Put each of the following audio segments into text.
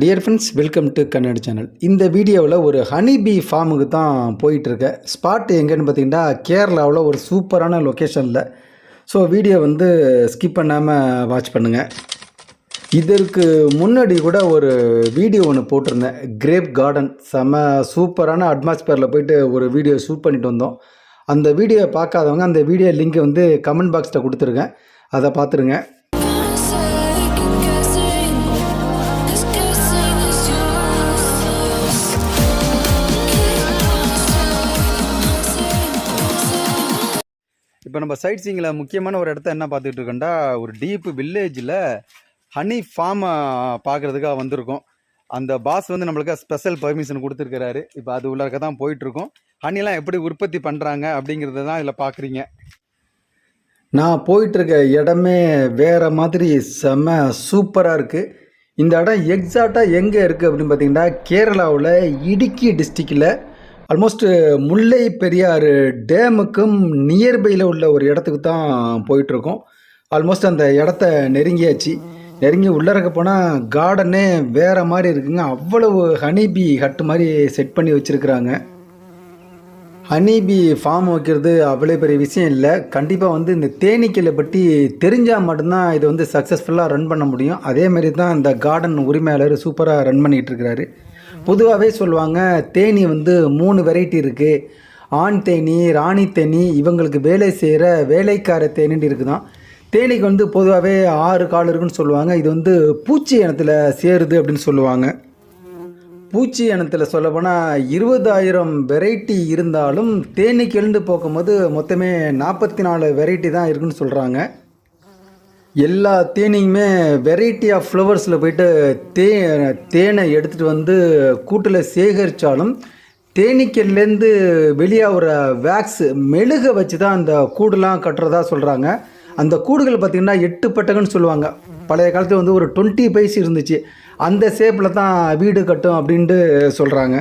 Dear friends, welcome to Kannada channel. இந்த வீடியோவில் ஒரு ஹனிபீ ஃபார்முக்கு தான் போயிட்டுருக்கேன். ஸ்பாட் எங்கேன்னு பார்த்தீங்கன்னா கேரளாவில் ஒரு சூப்பரான லொக்கேஷனில். ஸோ வீடியோ வந்து ஸ்கிப் பண்ணாமல் வாட்ச் பண்ணுங்கள். இதற்கு முன்னாடி கூட ஒரு வீடியோ ஒன்று போட்டிருந்தேன், கிரேப் கார்டன். செம்ம சூப்பரான அட்மாஸ்பியரில் போயிட்டு ஒரு வீடியோ ஷூட் பண்ணிட்டு வந்தோம். அந்த வீடியோவை பார்க்காதவங்க அந்த வீடியோ லிங்க் வந்து கமெண்ட் பாக்ஸில் கொடுத்துருக்கேன், அதை பார்த்துருங்க. இப்போ நம்ம சைட் சீங்கில் முக்கியமான ஒரு இடத்த என்ன பார்த்துட்டு இருக்கோம்டா, ஒரு டீப் வில்லேஜில் ஹனி ஃபார்மை பார்க்குறதுக்காக வந்திருக்கோம். அந்த பாஸ் வந்து நம்மளுக்கு ஸ்பெஷல் பர்மிஷன் கொடுத்துருக்கிறாரு. இப்போ அது உள்ளக்க தான் போயிட்டுருக்கோம். ஹனிலாம் எப்படி உற்பத்தி பண்ணுறாங்க அப்படிங்கிறத தான் இதில் பார்க்குறீங்க. நான் போயிட்டுருக்க இடமே வேறு மாதிரி செம்ம சூப்பராக இருக்குது. இந்த இடம் எக்ஸாக்டாக எங்கே இருக்குது அப்படின்னு பார்த்தீங்கன்னா, கேரளாவில் இடுக்கி டிஸ்ட்ரிக்டில் ஆல்மோஸ்ட் முல்லை பெரியாறு டேமுக்கும் நியர்பையில் உள்ள ஒரு இடத்துக்கு தான் போயிட்டுருக்கோம். ஆல்மோஸ்ட் அந்த இடத்த நெருங்கி உள்ளறக்க போனால் கார்டனே வேறு மாதிரி இருக்குங்க. அவ்வளவு ஹனிபீ ஹட்டு மாதிரி செட் பண்ணி வச்சுருக்குறாங்க. ஹனிபீ ஃபார்ம் வைக்கிறது அவ்வளோ பெரிய விஷயம் இல்லை. கண்டிப்பாக வந்து இந்த தேனீக்களை பற்றி தெரிஞ்சால் மட்டும்தான் இதை வந்து சக்ஸஸ்ஃபுல்லாக ரன் பண்ண முடியும். அதேமாரி தான் இந்த கார்டன் உரிமையாளர் சூப்பராக ரன் பண்ணிகிட்டு இருக்கிறாரு. பொதுவாகவே சொல்லுவாங்க, தேனி வந்து 3 வெரைட்டி இருக்குது. ஆண் தேனி, ராணி தேனி, இவங்களுக்கு வேலை செய்கிற வேலைக்கார தேனின்னு இருக்குதான். தேனிக்கு வந்து பொதுவாகவே 6 கால் இருக்குன்னு சொல்லுவாங்க. இது வந்து பூச்சி இனத்தில் சேருது அப்படின்னு சொல்லுவாங்க. பூச்சி இனத்தில் சொல்லப்போனால் 20,000 வெரைட்டி இருந்தாலும் தேனீக்கு எழுந்து போகும்போது மொத்தமே 44 வெரைட்டி தான் இருக்குன்னு சொல்கிறாங்க. எல்லா தேனியுமே வெரைட்டி ஆஃப் ஃப்ளவர்ஸில் போயிட்டு தேனை எடுத்துகிட்டு வந்து கூட்டில் சேகரித்தாலும் தேனீக்கல்லேருந்து வெளியாகிற வேக்ஸ் மெழுக வச்சு தான் அந்த கூடுலாம் கட்டுறதா சொல்கிறாங்க. அந்த கூடுகள் பார்த்திங்கன்னா 8 பட்டகன்னு சொல்லுவாங்க. பழைய காலத்தில் வந்து ஒரு 20 பைஸ் இருந்துச்சு. அந்த ஷேப்பில் தான் வீடு கட்டும் அப்படின்ட்டு சொல்கிறாங்க.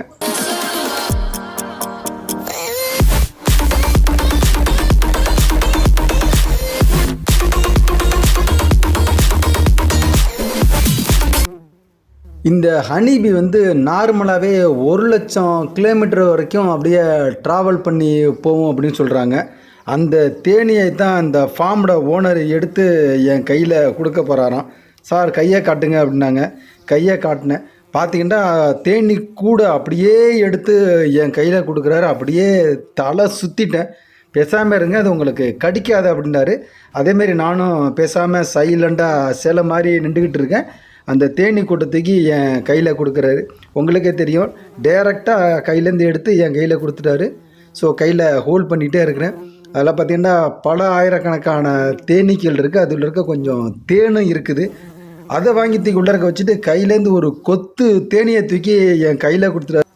இந்த ஹனிபீ வந்து நார்மலாகவே 1,00,000 கிலோமீட்டர் வரைக்கும் அப்படியே ட்ராவல் பண்ணி போவோம் அப்படின்னு சொல்கிறாங்க. அந்த தேனியை தான் அந்த ஃபார்மோட ஓனர் எடுத்து என் கையில் கொடுக்க போகிறாராம். சார் கையை காட்டுங்க அப்படின்னாங்க. கையை காட்டினேன். பார்த்திங்கன்னா தேனி கூட அப்படியே எடுத்து என் கையில் கொடுக்குறாரு. அப்படியே தலை சுற்றிட்டேன். பேசாமல் இருங்க, அது உங்களுக்கு கடிக்காது அப்படின்னாரு. அதேமாரி நானும் பேசாமல் சைலண்டாக சில மாதிரி நின்றுக்கிட்டு இருக்கேன். அந்த தேனி கூட்டத்துக்கு என் கையில் கொடுக்குறாரு. உங்களுக்கே தெரியும், டைரெக்டாக கையிலேருந்து எடுத்து என் கையில் கொடுத்துட்டாரு. ஸோ கையில் ஹோல்ட் பண்ணிகிட்டே இருக்கிறேன். அதில் பார்த்திங்கன்னா பல ஆயிரக்கணக்கான தேனீக்கள் இருக்குது. அதில் இருக்க கொஞ்சம் தேனும் இருக்குது. அதை வாங்கி தூக்கி உள்ளறக்க வச்சுட்டு கையிலேருந்து ஒரு கொத்து தேனியை தூக்கி என் கையில் கொடுத்துட்டாரு.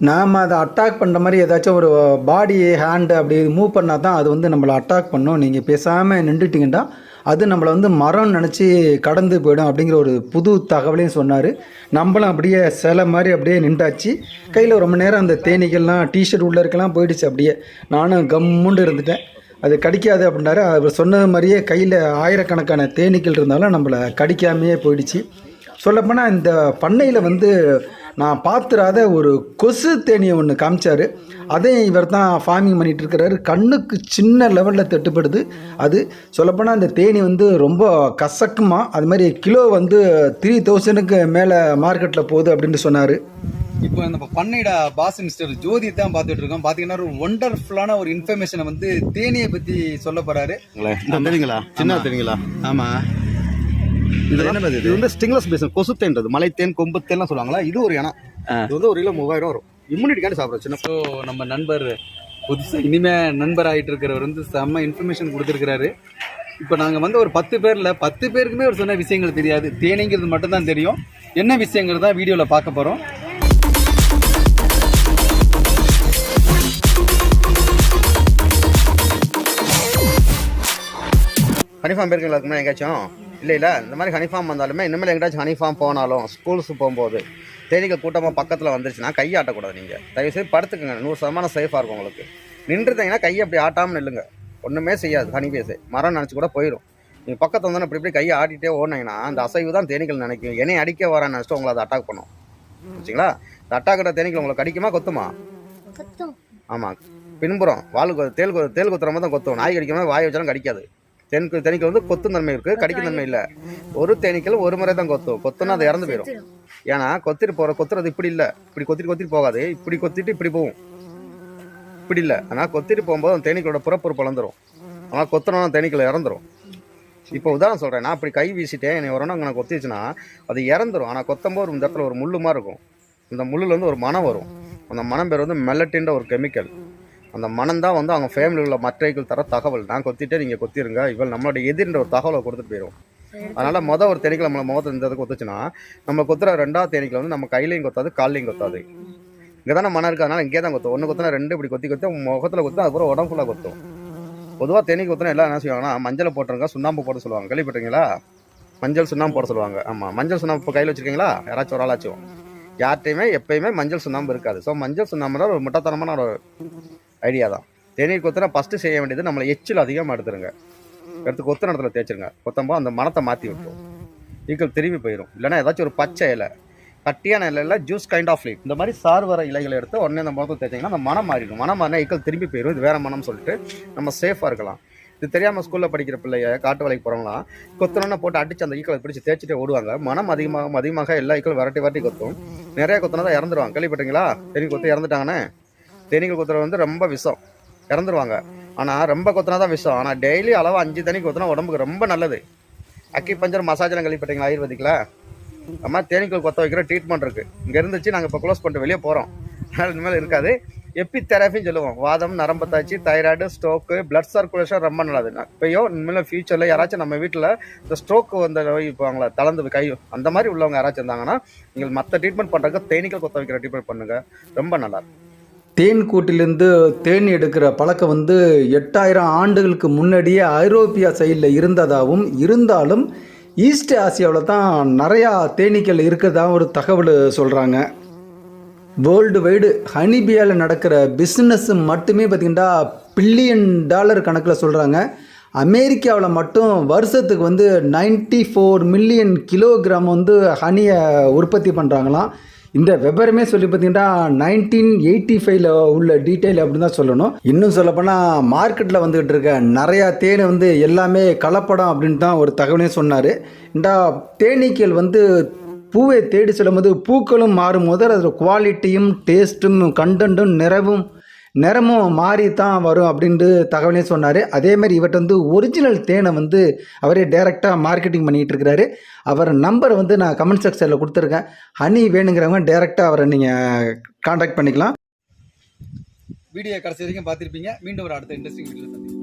நாம் அதை அட்டாக் பண்ணுற மாதிரி ஏதாச்சும் ஒரு பாடி ஹேண்டு அப்படி மூவ் பண்ணால் தான் அது வந்து நம்மளை அட்டாக் பண்ணோம். நீங்கள் பேசாமல் நின்றுட்டிங்கன்னா அது நம்மளை வந்து மரம் நினச்சி கடந்து போயிடும் அப்படிங்கிற ஒரு புது தகவலையும் சொன்னார். நம்மளும் அப்படியே சிலை மாதிரி அப்படியே நின்றாச்சு. கையில் ரொம்ப நேரம் அந்த தேனீக்கள்லாம் டிஷர்ட் உள்ளே இருக்கலாம் போயிடுச்சு. அப்படியே நானும் கம்முண்டு இருந்துட்டேன். அது கடிக்காது அப்படின்னாரு. அவர் சொன்னது மாதிரியே கையில் ஆயிரக்கணக்கான தேனீக்கள் இருந்தாலும் நம்மளை கடிக்காமையே போயிடுச்சு. சொல்லப்போனால் இந்த பண்ணையில் வந்து நான் பார்த்துறாத ஒரு கொசு தேனியை ஒன்று காமிச்சார். அதையும் இவர் தான் ஃபார்மிங் பண்ணிகிட்டு இருக்கிறாரு. கண்ணுக்கு சின்ன லெவலில் தட்டுப்படுது. அது சொல்லப்போனால் அந்த தேனி வந்து ரொம்ப கசக்குமா. அது மாதிரி கிலோ வந்து 3,000க்கு மேலே மார்க்கெட்டில் போகுது அப்படின்னு சொன்னார். இப்போ நம்ம பண்ணையிட பாஸ் மிஸ்டர் ஜோதி தான் பார்த்துட்டு இருக்கோம். பார்த்தீங்கன்னா ஒரு ஒண்டர்ஃபுல்லான ஒரு இன்ஃபர்மேஷனை வந்து தேனியை பற்றி சொல்ல போகிறாரு. தெரியுங்களா? சின்ன தெரியுங்களா? ஆமாம். இது வந்து ஸ்டிங்லெஸ் பேசன் கொசு தேன்றது மலை தேன் கொம்பு தேன்லாம் சொல்லுவாங்களா. இது ஒரு இனம். இது வந்து 1 கிலோ 3000 வரும். இம்யூனிட்டிக்காண்டி சாப்பிட்றோம் சின்ன. ஸோ நம்ம நண்பர் புதுசாக இனிமே நண்பர் ஆகிட்டு இருக்கிறவர் வந்து செம்ம இன்ஃபர்மேஷன் கொடுத்துருக்கிறாரு. இப்போ நாங்கள் வந்து ஒரு 10 பேரில் 10 பேருக்குமே ஒரு சொன்ன விஷயங்கள் தெரியாது. தேனிங்கிறது மட்டும்தான் தெரியும். என்ன விஷயங்கிறது தான் வீடியோவில் பார்க்க போகிறோம். ஹனிஃபார்ம் பேருக்குங்களா இருக்குமா எங்கேயாச்சும் இல்லை இந்த மாதிரி ஹனிஃபார்ம் வந்தாலுமே இனிமேல் எங்கேயாச்சும் ஹனிஃபார்ம் போனாலும் ஸ்கூல்ஸு போகும்போது தேனீக்கள் கூட்டமாக பக்கத்தில் வந்துருச்சுன்னா கையை ஆட்டக்கூடாது. நீங்கள் தயவுசெய்து படுத்துக்குங்க. 100% சேஃபாக இருக்கும் உங்களுக்கு. நின்றுட்டீங்கன்னா கையை அப்படி ஆட்டாமல் நில்லுங்க. ஒன்றுமே செய்யாது. ஹனிபேஸு மரம் நினச்சி கூட போயிடும். நீங்கள் பக்கத்தில் வந்தோன்னு இப்படி கையை ஆட்டிகிட்டே ஓடினீங்கன்னா அந்த அசைவு தான் தேனீக்கள் நினைக்கும். என்னை அடிக்க வரான்னு நினச்சிட்டு உங்களை அதை அட்டாக் பண்ணும். வச்சுங்களா? இந்த அட்டாக்கிட்ட தேனீக்கள் உங்களுக்கு கடிக்குமா கொத்துமா? ஆமாம், பின்புறம் தேல் குத்துற மாதிரி தான் கொத்தும். நாய் கடிக்காம வாய் வச்சாலும் கடிக்காது. தேனீக்கள் வந்து கொத்தும் தன்மை இருக்குது, கடிக்கும் தன்மை இல்லை. ஒரு தேனீக்கள் ஒரு முறை தான் கொத்துன்னா அது இறந்து போயிடும். ஏன்னா கொத்துறது இப்படி இல்லை. இப்படி கொத்திட்டு போகாது. இப்படி கொத்திட்டு இப்படி போகும். இப்படி இல்லை. ஆனால் கொத்திட்டு போகும்போது அந்த தேனீக்களோட புறப்பொறுப்பு வளர்ந்துடும். ஆனால் கொத்தணும்னா தேனீக்கள் இறந்துடும். இப்போ உதாரணம் சொல்கிறேன். நான் அப்படி கை வீசிட்டேன் என்னை ஒரு நான் கொத்திச்சுன்னா அது இறந்துடும். ஆனால் கொத்தம்போது இந்த இடத்துல ஒரு முள்ளு மாதிரி இருக்கும். அந்த முள்ளில் வந்து ஒரு மனம் வரும். அந்த மனம் பேர் வந்து மெலட்டின்ற ஒரு கெமிக்கல். அந்த மனம் தான் வந்து அவங்க ஃபேமிலியில் உள்ள மற்றைகள் தர தகவல். நான் கொத்திட்டே நீங்கள் கொத்திருங்க, இவள் நம்மளோட எதிர்ன்ற ஒரு தகவலை கொடுத்துட்டு போயிடும். அதனால் ஒரு தேனீக்கள் நம்மளை முகத்தில் இருந்தது கொத்துச்சுன்னா நம்ம கொத்துற 2வது தேனீக்கள் வந்து நம்ம கையிலையும் கொத்தாது, கால்லையும் கொத்தாது. இங்கே தானே மனம் இருக்குது, அதனால் இங்கே தான் கொத்தும். 1 கொத்தினா 2 இப்படி கொத்தி முகத்தில் கொத்தும். அதுக்கப்புறம் உடம்பு ஃபுல்லாக கொத்தும். பொதுவாக தேனீக்கு கொத்தினா எல்லாம் என்ன செய்வாங்கன்னா மஞ்சளை போட்டுருங்க, சுண்ணாம்பு போட சொல்லுவாங்க. கேள்விப்பட்டீங்களா? மஞ்சள் சுண்ணாம்பு போட சொல்லுவாங்க. ஆமாம், மஞ்சள் சுண்ணாம்பு இப்போ கையில் வச்சுருக்கீங்களா? யாராச்சும் ஒரு ஆளாச்சும்? யார்ட்டையுமே எப்பயுமே மஞ்சள் சுண்ணாம்பு இருக்காது. ஸோ மஞ்சள் சுண்ணாம்புனா ஒரு முட்டாத்தனமான ஒரு ஐடியா தான். தேனீர் கொத்தினா ஃபஸ்ட்டு செய்ய வேண்டியது நம்மளை எச்சில் அதிகமாக எடுத்துருங்க. எடுத்து கொத்துன இடத்துல தேய்ச்சிருங்க. கொத்தம்போது அந்த மனத்தை மாற்றி விட்டுரும். ஈக்கள் திரும்பி போயிடும். இல்லைன்னா ஏதாச்சும் ஒரு பச்சை இலை, கட்டியான இலையில் ஜூஸ் கைண்ட் ஆஃப் லீஃப், இந்த மாதிரி சார் வர இலைகளை எடுத்து உடனே அந்த முகத்தை தேய்ச்சிங்கன்னா அந்த மனம் மாறிடும். மனம் மாறினா ஈக்கள் திரும்பி போயிடும். இது வேறு மனம் சொல்லிட்டு நம்ம சேஃபாக இருக்கலாம். இது தெரியாமல் ஸ்கூலில் படிக்கிற பிள்ளைய காட்டு வேலைக்கு போகிறவங்களாம் கொத்தணுன்னு போட்டு அடித்து அந்த ஈக்களை பிடிச்சி தேய்ச்சிட்டே ஓடுவாங்க. மனம் அதிகமாக எல்லா ஈக்களும் வரட்டி கொத்தும். நிறைய கொத்தினா தான் இறந்துருவாங்க. கேள்விப்பட்டீங்களா? தேனீ கொத்து இறந்துட்டாங்கன்னு. தேனீக்கள் கொத்துறது வந்து ரொம்ப விஷம், இறந்துருவாங்க. ஆனால் ரொம்ப கொத்தினா தான் விஷம். ஆனால் டெய்லி அளவு 5 தேனீ கொத்தினா உடம்புக்கு ரொம்ப நல்லது. அக்கிபஞ்சர் மசாஜெலாம் கேள்விப்பட்டீங்களா? ஆயுர்வேதிக்கில் அம்மா தேனீக்கள் கொத்த வைக்கிற ட்ரீட்மெண்ட் இருக்குது. இங்கே இருந்துச்சு, நாங்கள் இப்போ க்ளோஸ் பண்ணிட்டு வெளியே போகிறோம். அதனால் இனிமேல் இருக்காது. எப்பிதெரபின்னு சொல்லுவோம். வாதம், நரம்பு tai chi, thyroid, stroke, blood circulation ரொம்ப நல்லது. இப்போயோ இனிமேல் ஃபியூச்சரில் யாராச்சும் நம்ம வீட்டில் இந்த ஸ்ட்ரோக்கு வந்த நோய் இப்போங்களா தளர்ந்து கை அந்த மாதிரி உள்ளவங்க யாராச்சும் இருந்தாங்கன்னா நீங்கள் மற்ற ட்ரீட்மெண்ட் பண்ணுறதுக்கு தேனீக்கள் கொத்த வைக்கிற ட்ரீட்மெண்ட் பண்ணுங்கள். ரொம்ப நல்லாயிருக்கும். தேன் கூட்டிலிருந்து தேன் எடுக்கிற பழக்கம் வந்து 8000 ஆண்டுகளுக்கு முன்னாடியே ஐரோப்பியா சைடில் இருந்தாலும் ஈஸ்ட் ஆசியாவில் தான் நிறையா தேனீக்கள் இருக்கிறதா ஒரு தகவல் சொல்கிறாங்க. வேர்ல்டு வைடு ஹனிபியாவில் நடக்கிற பிஸ்னஸ் மட்டுமே பார்த்திங்கன்னா $1 பில்லியன் கணக்கில் சொல்கிறாங்க. அமெரிக்காவில் மட்டும் வருஷத்துக்கு வந்து 94 மில்லியன் கிலோகிராம் வந்து ஹனியை உற்பத்தி பண்ணுறாங்களாம். இந்த விவரமே சொல்லி பார்த்தீங்கன்னா 1985 உள்ள டீட்டெயில் அப்படின்னு தான் சொல்லணும். இன்னும் சொல்லப்போனால் மார்க்கெட்டில் வந்துகிட்டு இருக்க நிறையா தேனை வந்து எல்லாமே கலப்படம் அப்படின்னு தான் ஒரு தகவலே சொன்னார். இந்த தேனீக்கள் வந்து பூவை தேடி செல்லும்போது பூக்களும் மாறும்போது அதில் குவாலிட்டியும் டேஸ்ட்டும் கண்டென்ட்டும் நிறமும் மாறி தான் வரும் அப்படின்ட்டு தகவலே சொன்னார். அதேமாதிரி இவர்கிட்ட வந்து ஒரிஜினல் தேனை வந்து அவரே டைரெக்டாக மார்க்கெட்டிங் பண்ணிகிட்டு இருக்கிறாரு. அவர் நம்பரை வந்து நான் கமெண்ட் செக்ஷனில் கொடுத்துருக்கேன். ஹனி வேணுங்கிறவங்க டைரெக்டாக அவரை நீங்கள் காண்டாக்ட் பண்ணிக்கலாம். வீடியோ கடைசி வரைக்கும் பார்த்துருப்பீங்க. மீண்டும் ஒரு அடுத்த இன்ட்ரெஸ்டிங் வீடியோ சந்திப்போம்.